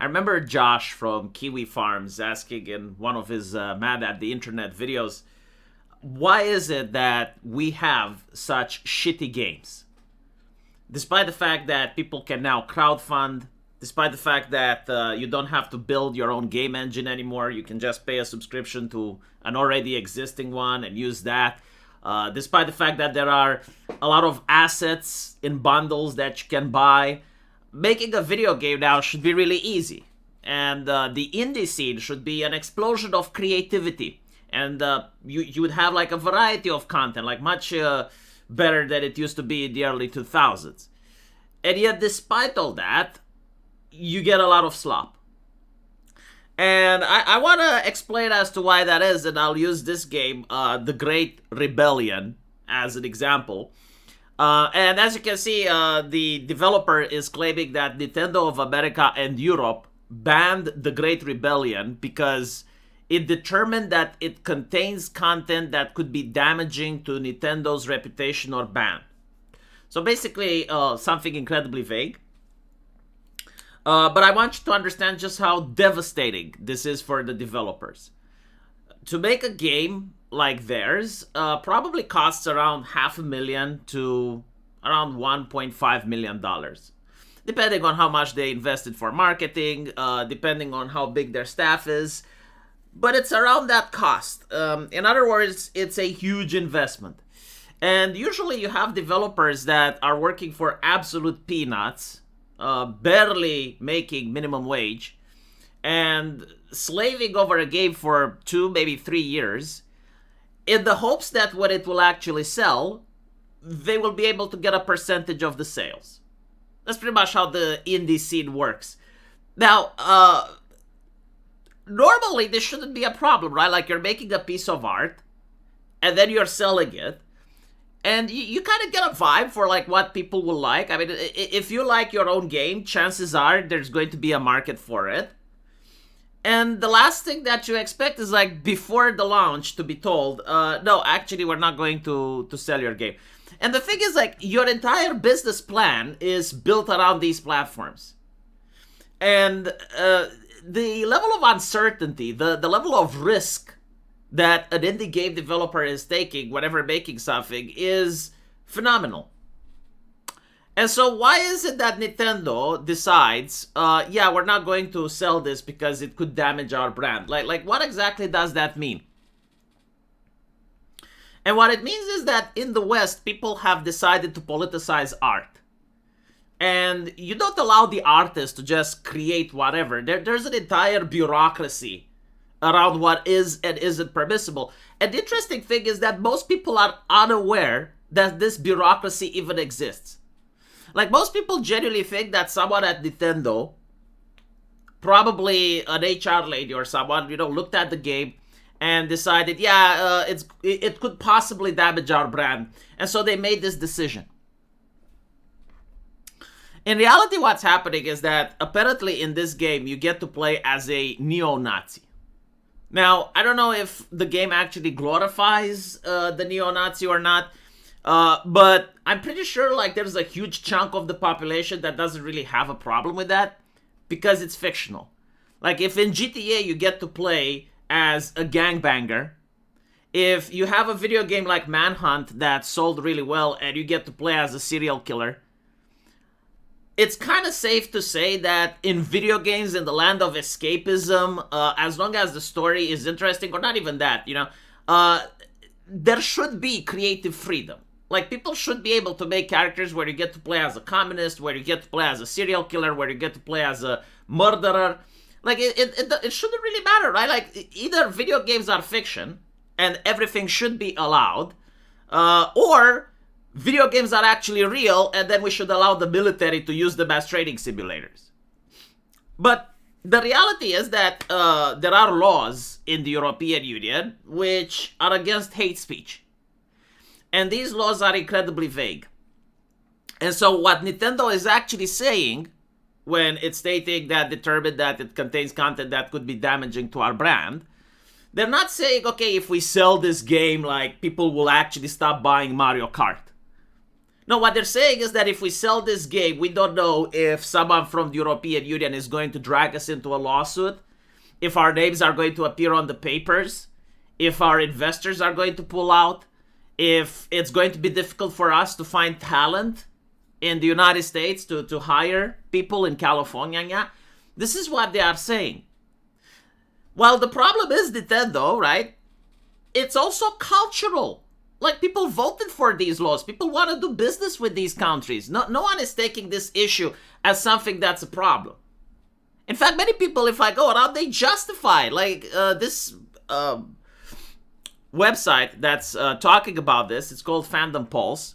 I remember Josh from Kiwi Farms asking in one of his Mad at the Internet videos, why is it that we have such shitty games? Despite the fact that people can now crowdfund, despite the fact that you don't have to build your own game engine anymore, you can just pay a subscription to an already existing one and use that. Despite the fact that there are a lot of assets in bundles that you can buy, making a video game now should be really easy. And the indie scene should be an explosion of creativity. And you would have like a variety of content, like much better than it used to be in the early 2000s. And yet, despite all that, you get a lot of slop. And I want to explain as to why that is, and I'll use this game, The Great Rebellion, as an example. And as you can see, the developer is claiming that Nintendo of America and Europe banned The Great Rebellion because it determined that it contains content that could be damaging to Nintendo's reputation or brand. So basically, something incredibly vague. But I want you to understand just how devastating this is for the developers. To make a game like theirs probably costs around $500,000 to around $1.5 million. Depending on how much they invested for marketing, depending on how big their staff is. But it's around that cost. In other words, it's a huge investment. And usually you have developers that are working for absolute peanuts, barely making minimum wage, and slaving over a game for 2, maybe 3 years, in the hopes that when it will actually sell, they will be able to get a percentage of the sales. That's pretty much how the indie scene works. Now, normally this shouldn't be a problem, right? Like, you're making a piece of art, and then you're selling it, and you kind of get a vibe for like what people will like. I mean, if you like your own game, chances are there's going to be a market for it. And the last thing that you expect is like before the launch to be told, no, actually we're not going to sell your game. And the thing is, like, your entire business plan is built around these platforms. And the level of uncertainty, the level of risk that an indie game developer is taking whenever making something is phenomenal. And so why is it that Nintendo decides, yeah, we're not going to sell this because it could damage our brand? Like what exactly does that mean? And what it means is that in the West, people have decided to politicize art. And you don't allow the artist to just create whatever. There's an entire bureaucracy around what is and isn't permissible. And the interesting thing is that most people are unaware that this bureaucracy even exists. Like, most people genuinely think that someone at Nintendo, probably an HR lady or someone, looked at the game and decided, yeah, it could possibly damage our brand. And so they made this decision. In reality, what's happening is that apparently in this game, you get to play as a neo-Nazi. Now, I don't know if the game actually glorifies the neo-Nazi or not, but I'm pretty sure like there's a huge chunk of the population that doesn't really have a problem with that because it's fictional. Like, if in GTA you get to play as a gangbanger, if you have a video game like Manhunt that sold really well and you get to play as a serial killer, it's kind of safe to say that in video games, in the land of escapism, as long as the story is interesting, or not even that, there should be creative freedom. Like, people should be able to make characters where you get to play as a communist, where you get to play as a serial killer, where you get to play as a murderer. Like, it shouldn't really matter, right? Like, either video games are fiction, and everything should be allowed, or video games are actually real, and then we should allow the military to use them as training simulators. But the reality is that there are laws in the European Union which are against hate speech. And these laws are incredibly vague. And so what Nintendo is actually saying when it's stating that determined that it contains content that could be damaging to our brand, they're not saying, okay, if we sell this game, like, people will actually stop buying Mario Kart. No, what they're saying is that if we sell this game, we don't know if someone from the European Union is going to drag us into a lawsuit, if our names are going to appear on the papers, if our investors are going to pull out, if it's going to be difficult for us to find talent in the United States to hire people in California. Yeah? This is what they are saying. Well, the problem is Nintendo, right? It's also cultural. Like, people voted for these laws. People want to do business with these countries. No one is taking this issue as something that's a problem. In fact, many people, if I go around, they justify. Like, this website that's talking about this, it's called Fandom Pulse.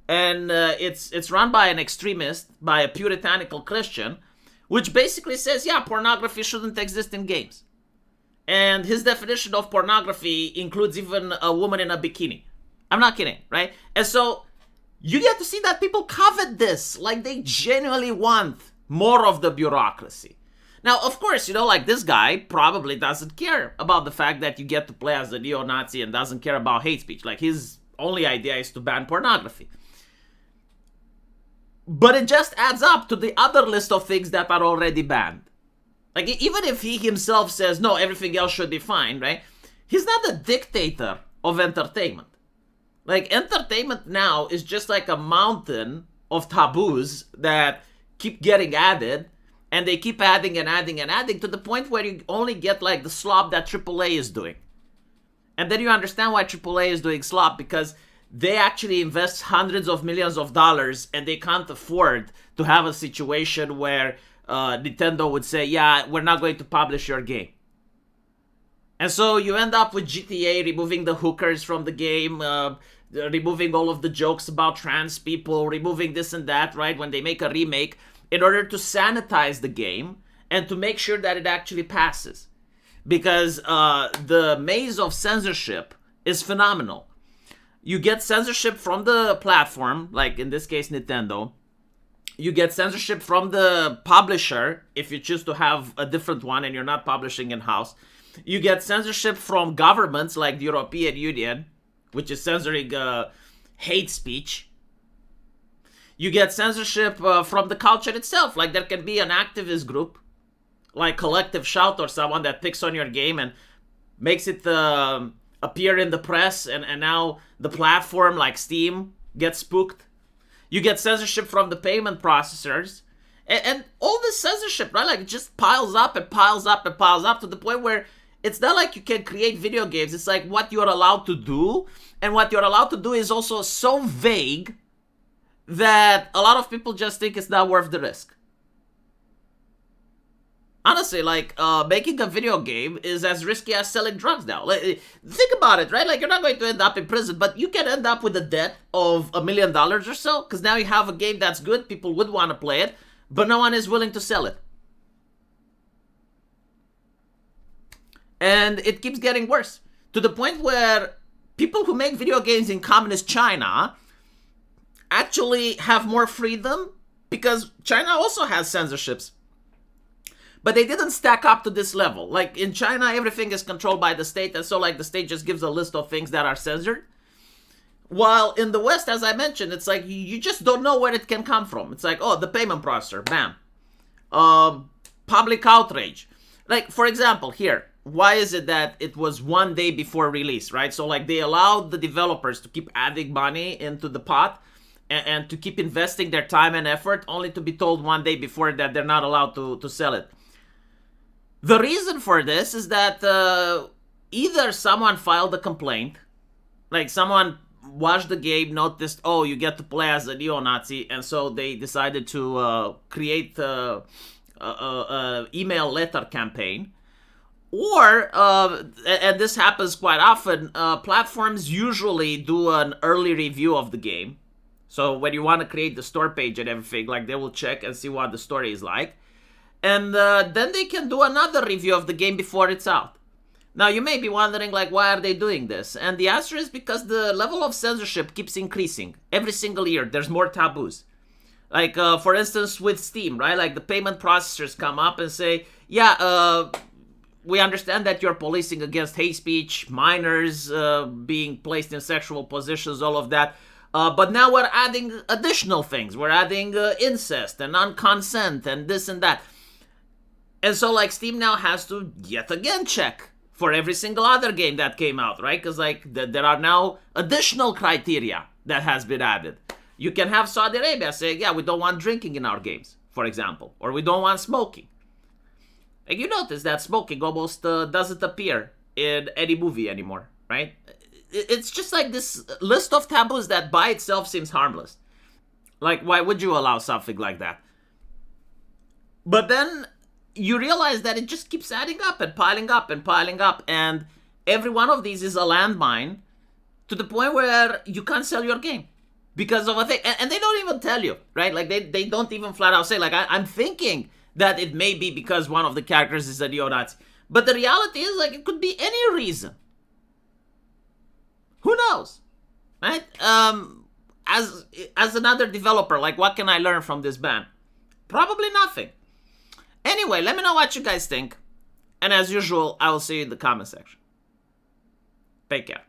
And it's run by an extremist, by a puritanical Christian, which basically says, yeah, pornography shouldn't exist in games. And his definition of pornography includes even a woman in a bikini. I'm not kidding, right? And so you get to see that people covet this. Like, they genuinely want more of the bureaucracy. Now, of course, like, this guy probably doesn't care about the fact that you get to play as a neo-Nazi and doesn't care about hate speech. Like, his only idea is to ban pornography. But it just adds up to the other list of things that are already banned. Like, even if he himself says, no, everything else should be fine, right? He's not a dictator of entertainment. Like, entertainment now is just like a mountain of taboos that keep getting added, and they keep adding and adding and adding to the point where you only get, like, the slop that AAA is doing. And then you understand why AAA is doing slop, because they actually invest hundreds of millions of dollars, and they can't afford to have a situation where Nintendo would say, yeah, we're not going to publish your game. And so you end up with GTA removing the hookers from the game, removing all of the jokes about trans people, removing this and that, right, when they make a remake, in order to sanitize the game and to make sure that it actually passes. Because the maze of censorship is phenomenal. You get censorship from the platform, like in this case Nintendo. You get censorship from the publisher, if you choose to have a different one and you're not publishing in-house. You get censorship from governments like the European Union, which is censoring hate speech. You get censorship from the culture itself. Like, there can be an activist group, like Collective Shout or someone that picks on your game and makes it appear in the press, and now the platform, like Steam, gets spooked. You get censorship from the payment processors. And all this censorship, right, like, it just piles up and piles up and piles up to the point where it's not like you can create video games. It's like what you're allowed to do. And what you're allowed to do is also so vague that a lot of people just think it's not worth the risk. Honestly, like, making a video game is as risky as selling drugs now. Like, think about it, right? Like, you're not going to end up in prison, but you can end up with a debt of $1 million or so, because now you have a game that's good, people would want to play it, but no one is willing to sell it. And it keeps getting worse, to the point where people who make video games in communist China actually have more freedom, because China also has censorships. But they didn't stack up to this level. Like, in China, everything is controlled by the state, and so, like, the state just gives a list of things that are censored. While in the West, as I mentioned, it's like, you just don't know where it can come from. It's like, oh, the payment processor, bam. Public outrage. Like, for example, here, why is it that it was 1 day before release, right? So, like, they allowed the developers to keep adding money into the pot, and to keep investing their time and effort, only to be told 1 day before that they're not allowed to sell it. The reason for this is that either someone filed a complaint, like someone watched the game, noticed, oh, you get to play as a neo-Nazi, and so they decided to create a email letter campaign. Or, and this happens quite often, platforms usually do an early review of the game. So when you want to create the store page and everything, like, they will check and see what the story is like. And then they can do another review of the game before it's out. Now, you may be wondering, like, why are they doing this? And the answer is because the level of censorship keeps increasing. Every single year, there's more taboos. Like, for instance, with Steam, right? Like, the payment processors come up and say, yeah, we understand that you're policing against hate speech, minors being placed in sexual positions, all of that. But now we're adding additional things. We're adding incest and non-consent and this and that. And so, like, Steam now has to yet again check for every single other game that came out, right? Because, like, there are now additional criteria that has been added. You can have Saudi Arabia say, yeah, we don't want drinking in our games, for example, or we don't want smoking. And you notice that smoking almost doesn't appear in any movie anymore, right? It's just like this list of taboos that by itself seems harmless. Like, why would you allow something like that? But then you realize that it just keeps adding up and piling up and piling up, and every one of these is a landmine to the point where you can't sell your game because of a thing. And they don't even tell you, right? Like, they don't even flat out say, like, I'm thinking that it may be because one of the characters is a neo-Nazi. But the reality is, like, it could be any reason. Who knows, right? As another developer, like, what can I learn from this ban? Probably nothing. Anyway, let me know what you guys think. And as usual, I will see you in the comment section. Take care.